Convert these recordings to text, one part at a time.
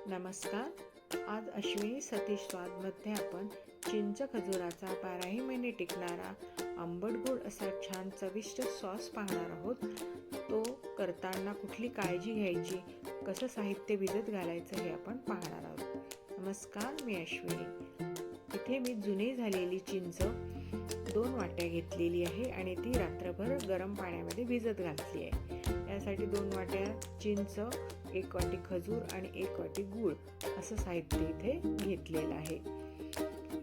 नमस्कार. आज अश्विनी सतीश स्वादमध्ये आपण चिंच खजुराचा 12ही महिने टिकणारा आंबट गोड असा छान चविष्ट सॉस पाहणार आहोत. तो करताना कुठली काळजी घ्यायची, कसं साहित्य भिजत घालायचं हे आपण पाहणार आहोत. नमस्कार, मी अश्विनी. इथे मी जुनी झालेली चिंच 2 वाट्या घेतलेली आहे आणि ती रात्रभर गरम पाण्यामध्ये भिजत घातली आहे. यासाठी 2 वाट्या चिंच, 1 वाटी खजूर आणि 1 वाटी गूळ असं साहित्य इथे घेतलेलं आहे.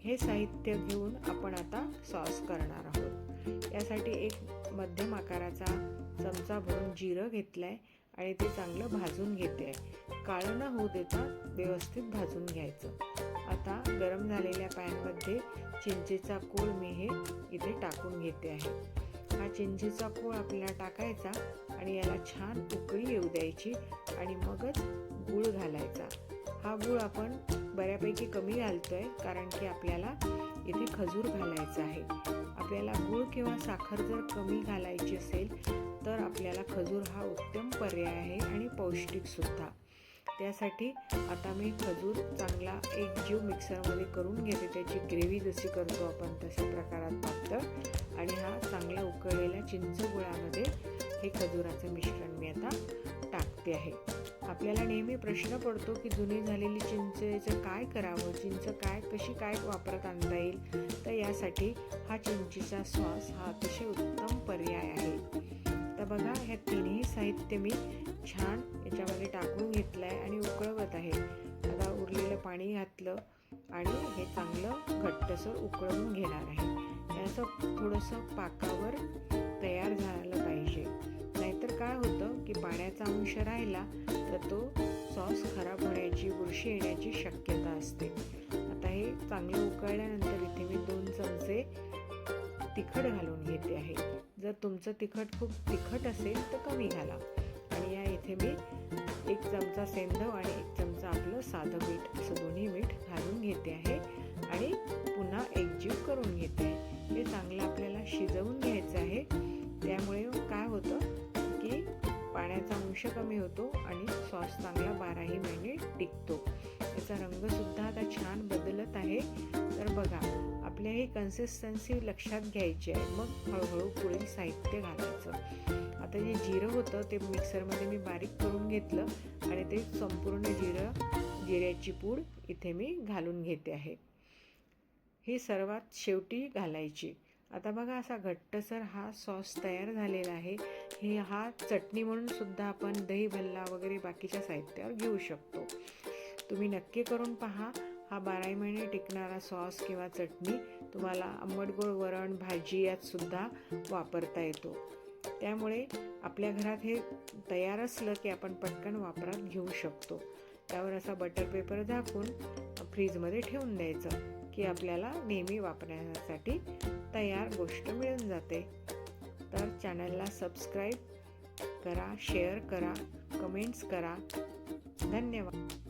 हे साहित्य घेऊन आपण आता सॉस करणार आहोत. यासाठी एक मध्यम आकाराचा चमचा भरून जिरं घेतलंय आणि ते चांगलं भाजून घेते. काळं न होऊ देता व्यवस्थित भाजून घ्यायचं. आता गरम झालेल्या पॅनमध्ये चिंचेचा कोळ मी हे इथे टाकून घेते आहे. हा चिंचेचा कोळ आपल्याला टाकायचा आणि याला छान उकळी येऊ द्यायची आणि मगच गूळ घालायचा. हा गूळ आपण बऱ्यापैकी कमी घालतोय कारण की आपल्याला इथे खजूर घालायचा आहे. आपल्याला गूळ किंवा साखर जर कमी घालायची असेल तर आपल्याला खजूर हा उत्तम पर्याय आहे आणि पौष्टिक सुद्धा. त्यासाठी आता मी खजूर चांगला एकजीव मिक्सरमध्ये करून घेते. त्याची ग्रेव्ही जशी करतो आपण तशा प्रकारात पातळ, आणि हा चांगला उकळलेल्या चिंच गुळामध्ये हे खजुराचं मिश्रण मी आता टाकते आहे. आपल्याला नेहमी प्रश्न पडतो की जुनी झालेली चिंचेचं काय करावं, चिंच कशी वापरात आणता येईल. तर यासाठी हा चिंचेचा सॉस हा अतिशय उत्तम पर्याय आहे. तर बघा, ह्या तिन्ही साहित्य मी छान याच्यामध्ये टाकून घेतलं आहे आणि उकळवत आहे. आता उरलेलं पाणी घातलं आणि हे चांगलं घट्टसर उकळवून घेणार आहे. याचं थोडंसं पाकावर तयार झालं पाहिजे, नाहीतर काय होतं की पाण्याचा अंश राहिला तर तो सॉस खराब होण्याची, बुरशी येण्याची शक्यता असते. आता हे चांगलं उकळल्यानंतर इथे मी 2 चमचे तिखट घालून घेते आहे. जर तुमचं तिखट खूप तिखट असेल तर कमी घाला. आणि या इथे मी 1 चमचा सेंधव आणि 1 चमचा आपलं साधं मीठ असं दोन्ही मीठ घालून घेते आहे आणि पुन्हा एकजीव करून घेते आहे. हे चांगलं आपल्याला शिजवून घ्यायचं आहे. त्यामुळे काय होतं की पाण्याचा अंश कमी होतो आणि सॉस चांगला 12ही महिने टिकतो. याचा रंगसुद्धा आता छान बदलत आहे. तर बघा, आपल्या ही कन्सिस्टन्सी लक्षात घ्यायची आहे. मग हळूहळू पुढील साहित्य घालायचं. आता जे जिरं होतं ते मिक्सरमध्ये मी बारीक करून घेतलं आणि ते संपूर्ण जिऱ्याची पूड इथे मी घालून घेते आहे. ही सर्वात शेवटी घालायची. आता बघा, असा घट्टसर हा सॉस तयार झालेला आहे. हा चटणी म्हणून सुद्धा आपण दही भल्ला वगैरे बाकीच्या साहित्यावर घेऊ शकतो. तुम्ही नक्की करून पहा. हा 12ही महिने टिकणारा सॉस किंवा चटणी तुम्हाला आंबट गोड वरण, भाजी यात सुद्धा वापरता येतो. त्यामुळे आपल्या घरात हे तयार असलं की आपण पटकन वापरात घेऊ शकतो. त्यावर असा बटर पेपर झाकून फ्रीजमध्ये ठेवून द्यायचं की आपल्याला नेहमी वापरण्यासाठी तयार गोष्ट मिळून जाते. तर चॅनलला सबस्क्राईब करा, शेअर करा, कमेंट्स करा. धन्यवाद.